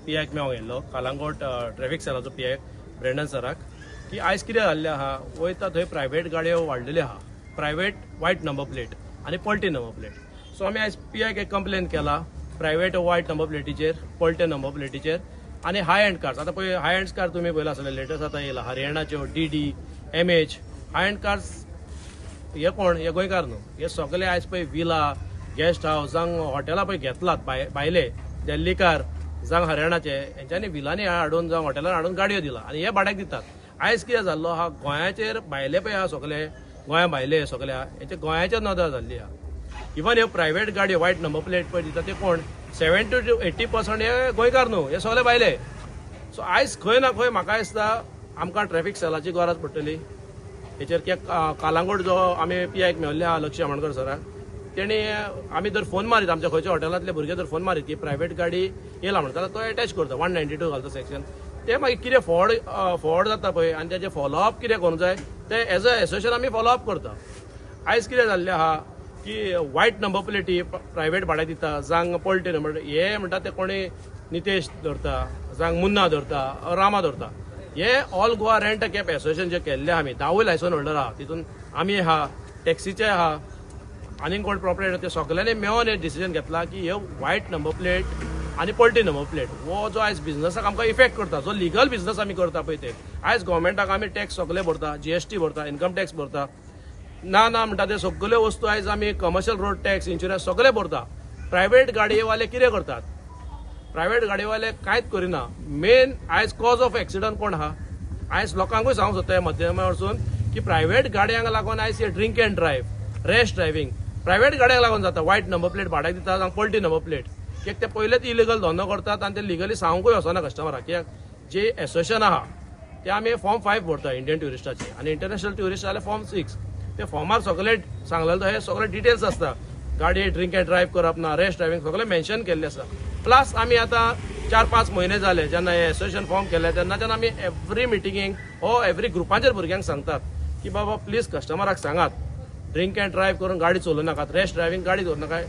पीआयक मेळोंक येयल्लो कालांगोट traffic सेलाचो PI Brendon सराक की आयज कितें जाल्लें आहा वयता थंय प्रायवेट गाडयो वाडलेल्यो आहा प्रायवेट वायट नंबर प्लेट आनी पलटी नंबर प्लेट सो आमी आयज पीआयक एक कंप्लेन केला प्रायवेट वायट नंबर प्लेटीचेर पलटे नंबर प्लेटीचेर आनी हाय एंड कार्स आतां पळय हाय एंड कार तुमी पळयला आसतले लेटस्ट आतां येयला हरियाणाच्यो DD MH हाय एंड कार्स हे कोण हे गोंयकार न्हू हे सगळे आयज पळय विला गेस्ट हाऊस जावं हॉटेलां पळय घेतलात भायले दिल्लीकार जावं हरियाणाचे हेंच्यांनी विलांनी हाडून जावं हॉटेलांनी हाडून गाडयो दिला आनी हे भाड्याक दितात आयज कितें जाल्लो आहा गोंयाचेर भायले पळय आहा सगळे गोंया भायले सगळे आहा हेचे गोंयाचेर नदर जाल्ली आहा इवन ह्यो प्रायवेट गाडयो वायट नंबर प्लेट पळय दिता ते कोण 70 to 80% हे गोंयकार न्हू हे सगळे भायले सो आयज खंय ना खंय म्हाका दिसता आमकां ट्रॅफिक सेलाची गरज पडटली हेचेर कित्याक कालांगोट जो आमी पीआयक मेळिल्ले आहा लक्ष्य आमोणकर सराक तेणी आमी जर फोन मारीत आमच्या खंयच्या हॉटेलांतले भुरगे जर फोन मारीत की प्रायवेट गाडी येयला म्हणटा तो अटॅच करता 192 घालता सेक्शन ते मागीर कितें फॉड जाता पळय आनी तेजे फॉलोअप कितें करूंक जाय ते एज अ एसोसिएशन आमी फॉलोअप करता आयज कितें जाल्लें आहा की वायट नंबर प्लेटी प्रायवेट भाड्याक दिता जावं पलटे नंबर हे म्हणटा ते कोणी नितेश धरता जावं मुन्ना धरता रामा धरता हे all Goa rent cab association जे केल्ले आमी 10 लायसन होल्डर आहा तितून आमी आहा टॅक्सीचे आहा आनी कोण प्रॉपरेटर ते सगळ्यांनी मेळोन हे डिसिजन घेतला की हे वायट नंबर प्लेट आनी पलटी नंबर प्लेट हो जो आयज बिझनसाक आमकां इफेक्ट करता जो लिगल बिझनस आमी करता पळय ते आयज गव्हर्मेंटाक आमी टॅक्स सगळे भरता GST भरता इन्कम टॅक्स भरता ना म्हणटा ते सगळ्यो वस्तू आयज आमी कमर्शियल रोड टॅक्स इन्शुरन्स सगळे भरता प्रायवेट गाडयेवाले कितें करतात प्रायवेट गाडयेवाले कांयच करिना मेन आयज कॉज ऑफ एक्सिडंट कोण आहा आयज लोकांकूय सांगूंक सोदता माध्यमा वरसून की प्रायवेट गाडयांक लागून आयज हे drink and drive rash driving private गाडयांक लागून जाता वायट नंबर प्लेट भाड्याक दिता जावं पलटी नंबर प्लेट कित्याक ते पयलेच इलिगल धंदो करतात आनी ते लिगली सांगूंकूय वचना कस्टमराक कित्याक जे एसोसिएशन आहा ते आमी फॉर्म 5 भरता इंडियन ट्युरिस्टाचे आनी इंटरनॅशनल ट्युरिस्ट जाल्यार फॉर्म 6 ते फॉर्मार सगळे सांगलेलो हे सगळे डिटेल्स आसता गाडी ड्रिंक एंड ड्रायव्ह करप ना रॅश ड्रायव्हिंग सगळे मेन्शन केल्ले आसा प्लस आमी आतां 4-5 म्हयने जाले जेन्ना हे एसोसिएशन फॉर्म केले तेन्नाच्यान आमी एवरी मिटिंगेक एवरी ग्रुपांचेर भुरग्यांक सांगतात की बाबा प्लीज कस्टमराक सांगात ड्रिंक एंड ड्रायव्ह करून गाडी चलोवं नाकात रॅश ड्रायव्हिंग गाडी दवरूं नाका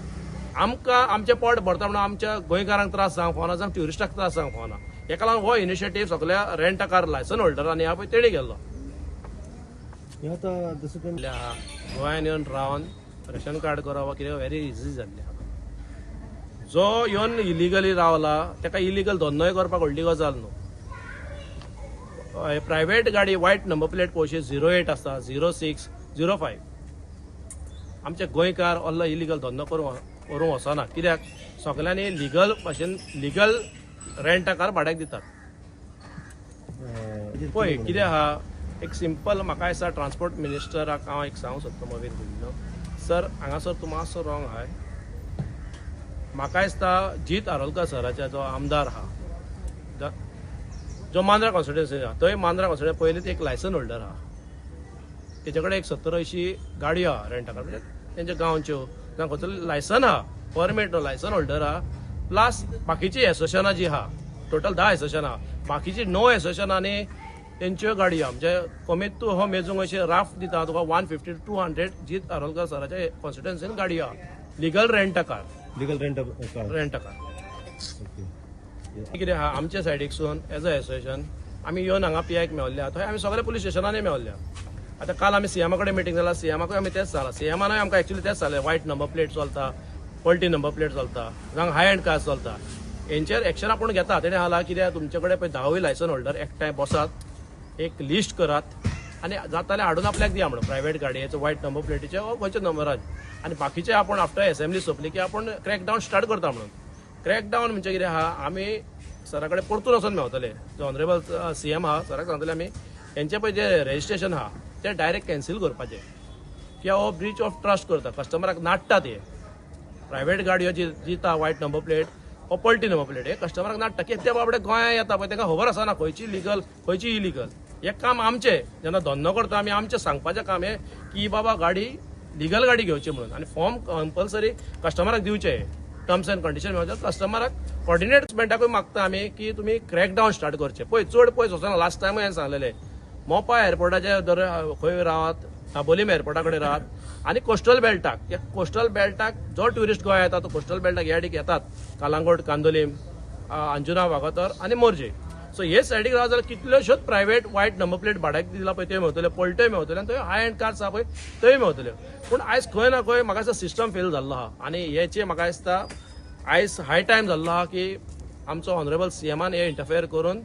आमकां आमचें पोट भरता म्हणून आमच्या गोंयकारांक त्रास जावंक फावना जावं ट्युरिस्टाक त्रास जावंक फावना हेका लागून हो इनिशिएटीव सगळ्या रेंट कार लायसन होल्डरांनी ह्या पळय तेणी गेल्लो गोंयान येवन रावन रेशन कार्ड करप कितें व्हेरी इझी जाल्लें जो येवन इलिगली रावला ताका इलिगल धंदोय करपाक व्हडली गजाल न्हू प्रायवेट गाडी वायट नंबर प्लेट पळोवशी 08 आसता 06 05 आमचे गोंयकार असलो इलिगल धंदो करूंक वचना कित्याक सगळ्यांनी लिगल भाशेन लिगल रेंट कार भाड्याक दितात पळय कितें आहा एक सिंपल म्हाका दिसता ट्रान्सपोर्ट मिनिस्टराक हांव एक सांगूंक सोदता मोवीन गुल्लो सर हांगासर तूं मातसो रॉंग आहाय म्हाका दिसता जीत आरोलकर सराच्या जो आमदार आहा जो मांद्रा कॉन्स्टिट्युएन्सी आहा थंय मांद्रा कॉन्स्टिट्युएन्सी पयलींच एक लायसन होल्डर आहा तेजे कडेन एक 70-80 गाडयो आहा रेंटाकार म्हणजे तेंच्या गांवच्यो जावं खंयचो लायसन आहा परमीट लायसन होल्डर आहा प्लस बाकीची एसोसिएशनां जी आहा टोटल 10 एसोसिएशन आहा बाकीची 9 एसोसिएशनांनी तेंच्यो गाडयो म्हणजे कमीत तूं हो मेजूंक अशें राफ दिता तुका 150 to 200 जीत आरोलकर सराच्या कॉन्स्टिट्युएन्सीन गाडयो आहा लिगल रेंट कार कितें आहा आमच्या सायडीकसून एज अ एसोसिएशन आमी येवन हांगा पीआयक मेळिल्ले आहा थंय आमी सगळे पुलीस स्टेशनांनी मेळिल्ले आहा आतां काल आमी सीएमा कडेन मिटींग जाल्या सीएमाकूय आमी तेच सांगला सीएमानूय आमकां एक्चुअली तेच सांगलें वायट नंबर प्लेट चलता पलटी नंबर प्लेट चलता जावं हाय एंड कार्स चलता हेंचेर एक्शन आपूण घेता तेणें सांगला कित्याक तुमचे कडेन पळय 10 लायसन होल्डर एकठांय बसात एक लिस्ट करात आनी जाताले हाडून आपल्याक दिया म्हणून प्रायवेट गाडयेचो वायट नंबर प्लेटीचे वो खंयच्या नंबराचे आनी बाकीचे आपूण आफ्टर असेंब्ली सोंपली की आपूण क्रॅकडावन स्टार्ट करता म्हणून क्रॅकडावन म्हणजे कितें आहा आमी सरा कडेन परतून वचून मेळटले जो ऑनरेबल सीएम आहा सराक सांगतले आमी हेंचे पळय जे रजिस्ट्रेशन आहा ते डायरेक्ट कॅन्सील करपाचें किंवा हो ब्रीच ऑफ ट्रस्ट करता कस्टमराक नाडटा ते प्रायवेट गाडयो जी दिता वायट नंबर प्लेट हो पलटी नंबर प्लेट हे कस्टमराक नाडटा कित्याक ते बाबडे गोंया येता पळय तांकां खबर आसना खंयची लिगल खंयची इलिगल हे काम आमचें जेन्ना धंदो करता आमी आमचें सांगपाचें काम हे की बाबा गाडी लिगल गाडी घेवची म्हणून आनी फॉर्म कंपल्सरी कस्टमराक दिवचे टर्म्स एंड कंडिशन मेळचे कस्टमराक कॉर्डिनेटमेंटाकूय मागता आमी की तुमी क्रॅकडावन स्टार्ट करचे पळय चड पयस वचना लास्ट टायम हांवें सांगलेलें मोपा एअरपोर्टाचे खंय रावात दाबोलीम एअरपोर्टा कडेन रावात आनी कोस्टल बेल्टाक जो ट्युरिस्ट गोंया येता तो कोस्टल बेल्टाक ह्या वाटेक येतात कालांगोट कांदोलीम अंजुना वागातर आनी मोर्जे. सो हे सायडीक रावत जाल्यार कितल्योश्योच प्रायव्हेट वायट नंबर प्लेट भाड्याक दिला पळय त्यो मेळटल्यो, पलट्योय मेळटल्यो आनी थंय हाय एंड कार्स आहा पळय त्योय मेळटल्यो. पूण आयज खंय ना खंय म्हाका दिसता सिस्टम फेल जाल्लो आहा आनी हेचे म्हाका दिसता आयज हाय टायम जाल्लो आहा की आमचो ऑनरेबल सीएमान हे इंटरफेअर करून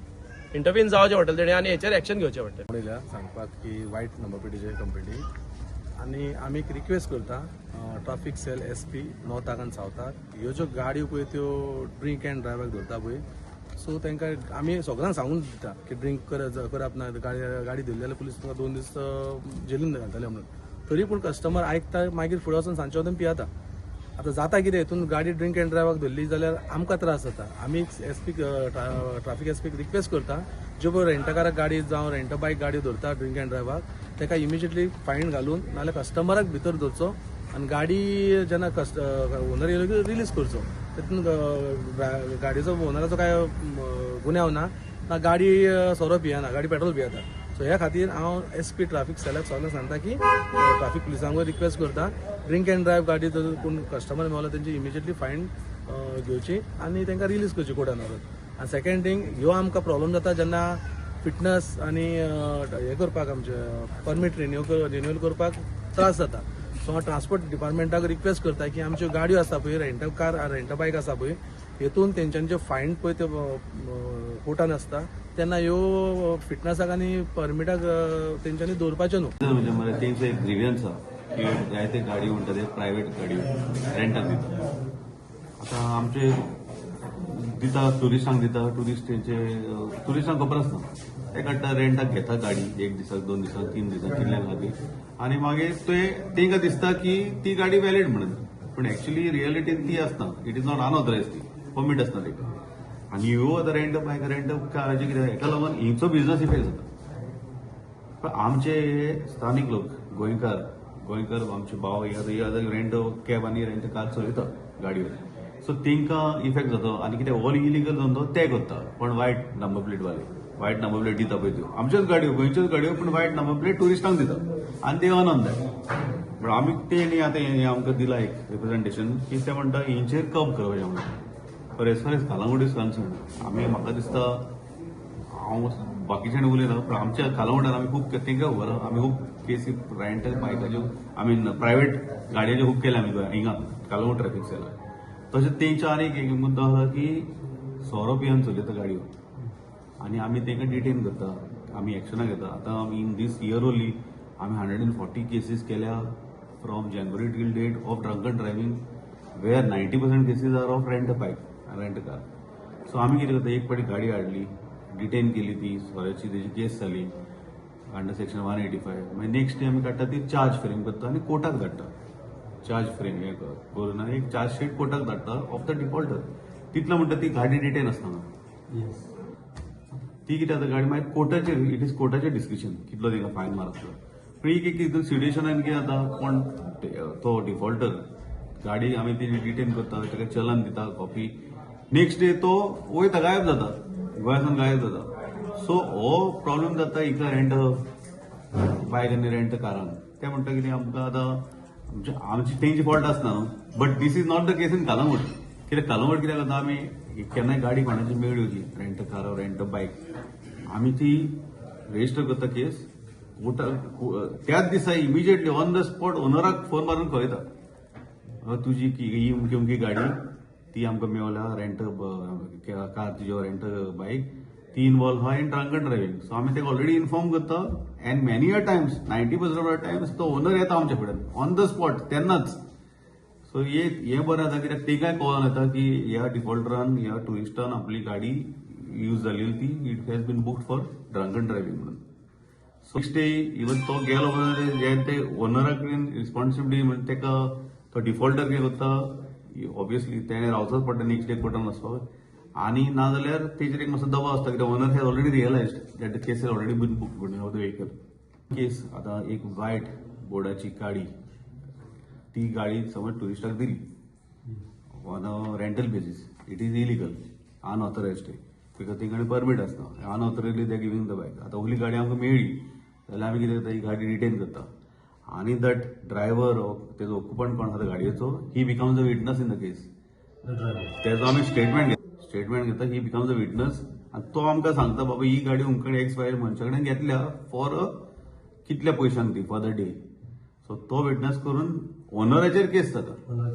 इंटरव्हीन जावचें पडटलें तेणी आनी हेचेर एक्शन घेवचें पडटलें. सांगपाक की वायट नंबर प्लेटीचे कंप्लेटी आनी आमी एक रिक्वेस्ट करता ट्राफीक सेल SP नॉर्थाक आनी सावथाक, ह्यो ज्यो गाडयो पळय त्यो ड्रिंक एंड ड्रायव्हाक धरता पळय, सो तांकां आमी सगळ्यांक सांगून दिता की ड्रिंक करप ना, गाडी धरली जाल्यार पुलीस तुका 2 दीस जेलीन घालतले म्हणून. तरी पूण कस्टमर आयकता, मागीर फुडें वचून सांजचे वचून पियेता. आतां जाता कितें, हितून गाडी ड्रिंक एंड ड्रायव्हाक धरली जाल्यार आमकां त्रास जाता. आमी ट्राफीक SPक रिक्वेस्ट करता, ज्यो पळय रेंटकाराक गाडी जावं रेंट बायक गाडी धरता ड्रिंक एंड ड्रायव्हाक, ताका इमिजिएटली फायन घालून नाल्यार कस्टमराक भितर धरचो आनी गाडी जेन्ना ओनर येयलो की रिलीज करचो. तितून गाडयेचो ओनराचो काय गुन्यांव ना गाडी सोरो पियेना, गाडी पेट्रोल पियेता. सो ह्या खातीर हांव SP ट्राफीक सेलाक सगळ्यांक सांगता की ट्राफीक पुलिसांक रिक्वेस्ट करता, ड्रिंक एंड ड्रायव्ह गाडी जर कोण कस्टमर मेळलो तेंची इमिजिएटली फायन घेवची आनी तांकां रिलीज करची कोर्टान व्हरून. आनी सेकंड थिंग, ह्यो आमकां प्रॉब्लम जाता जेन्ना फिटनस आनी हे करपाक आमचे परमीट रिन्यूअल करपाक त्रास जाता. सो हांव ट्रान्सपोर्ट डिपार्टमेंटाक रिक्वेस्ट करता की आमच्यो गाडयो आसा पळय, रेंट बायक आसा पळय, हेतून तेंच्यांनी जे फायन पळय ते कोर्टान आसता तेन्ना ह्यो फिटनसाक आनी परमिटाक तेंच्यांनी दवरपाच्यो न्हू. म्हणजे मला तेंचो एक ग्रिव्हन्स आसा की जायते गाडी म्हणटा ते प्रायव्हेट गाडयो रेंटाक दिता. आतां आमचे दिता टुरिस्टांक दिता, टुरिस्टांक खबर आसना, ते काडटा रेंटाक घेता गाडी 1 दिसाक 2 दिसाक 3 दिसाक कितल्या खातीर, आनी मागीर तेंकां दिसता की ती गाडी वॅलीड म्हणून. पूण एक्चुअली रियलिटीन ती आसना, इट इज नॉट अनऑथरायज, ती परमीट आसना तेका. आनी ह्यो आतां रेंट बायक रेंट कारचे कितें हेका लागून हिंचो बिझनस इफेक्ट जाता. पण आमचे स्थानीक लोक गोंयकार आमचे भाव रेंट कॅब आनी रेंट कार चलयता गाडयो, सो तेंकां इफेक्ट जाता. आनी कितें ऑल इलिगल धंदो ते करता, पण वायट नंबर प्लेट वायट नंबर प्लेट दिता पळय त्यो आमच्योच गाडयो, गोंयच्योच गाडयो, पूण वायट नंबर प्लेट टुरिस्टांक दिता आनी ते अनऑन दॅट. पण आमी ते आतां हे आमकां दिला एक रिप्रेझेंटेशन की ते म्हणटा हेंचेर कब करपाचें म्हणून. पर as far as Calangute is concern, आमी म्हाका दिसता, हांव बाकीच्यांनी उलयना, पण आमच्या कालांगुटान आमी खूब तेंकां खबर आहा, आमी खूब केसी रेंटल बायकाच्यो प्रायव्हेट गाडयांच्यो खूब केल्या आमी हिंगा कालांगूट ट्रॅफिक सेलाक. तशेंच तेंचो आनी एक मुद्दो आसा की सोरो पियेवन चलयता गाडयो आनी आमी तेंकां डिटेन करता, आमी एक्शनां घेता. आतां इन दीस इयर ओन्ली आमी 140 केसीस केल्या फ्रॉम जानेवारी till date of drunken driving, where 90% cases are of rent bike rent car. So आमी कितें करता, एक फावटी गाडी हाडली, डिटेन केली ती सोऱ्याची, तेजी केस जाली अंडर सेक्शन 185. मागीर नेक्स्ट डे आमी काडटा ती चार्ज फ्रेम करता आनी कोर्टाक धाडटा. चार्ज फ्रेम हे करून आनी एक चार्जशीट कोर्टाक धाडटा ऑफ द डिफॉल्टर. तितलो म्हणटा ती गाडी डिटेन आसतना ती कितें जाता, गाडी मागीर कोर्टाचेर, इट इज कोर्टाचेर डिस्कशन कितलो तिका फायन मारतलो. पण एक सिच्युएशनान कितें जाता, कोण तो डिफॉल्टर गाडी आमी ती डिटेन करता, ताका चलन दिता कॉपी, नेक्स्ट डे तो वयता, गायब जाता, गोंयांतून गायब जाता. सो हो प्रॉब्लेम जाता हिका रेंट बायक आनी रेंट कारान. ते म्हणटा कितें आमकां आतां आमची तेंची फॉल्ट आसना न्हू, but this is not the case in Calangute. कित्याक कालांगूट कित्याक जाता, आमी केन्नाय गाडी कोणाची मेळ्ळी रेंट कार रेंट बायक, आमी ती रेजिस्टर करता केस त्याच दिसा इमिजिएटली ऑन द स्पॉट ओनराक फोन मारून कळयता, तुजी ही अमकी गाडी ती आमकां मेवल्या रेंट कार तुज्यो रेंट बायक ती इन्वॉल्व आहा इन ड्रंकन ड्रायव्हिंग. सो आमी ताका ऑलरेडी इन्फॉर्म करता and many a Times 90% of the Times तो ओनर येता आमच्या फुड्यान ऑन द स्पॉट तेन्नाच. सो हे बरें जाता, कित्याक तेकाय कळोन येता की ह्या डिफॉल्टरान ह्या टुरिस्टान आपली गाडी यूज जाल्ली ती it has been booked for drunken driving म्हणून. सो नेक्स्ट डे इवन तो गेलो जे ते ओनराक रिस्पॉन्सिबिलिटी म्हणजे ताका तो डिफॉल्टर कितें करता, ऑब्वियसली तेणें रावचोच पडटा नेक्स्ट डे कोर्टान वचपाक. आनी नाजाल्यार तेजेर एक मातसो दबाव आसता, कित्याक owner has already realised that the case has already been booked of the vehicle. Case आतां एक वायट बोर्डाची गाडी, ती गाडी समज टुरिस्टाक दिली on a rental basis, it is illegal unauthorised, because तेंकां परमीट आसना, unauthorisedly they giving the bike. आतां असली गाडी आमकां मेळ्ळी जाल्यार आमी कितें करता, ही गाडी रिटेन करता आनी दॅट ड्रायव्हर तेजो ऑक्युपंट कोण आसा गाडयेचो, he becomes a witness in the case. तेजो आमी स्टेटमेंट स्टेटमेंट घेता ही बिकम्स अ विटनस आनी तो आमकां सांगता बाबा ही गाडी उमकडे एक्स वाय मनशा कडेन घेतल्या फॉर कितल्या पयशांक ती फॉर द डे. सो तो विटनस करून ओनराचेर केस जाता.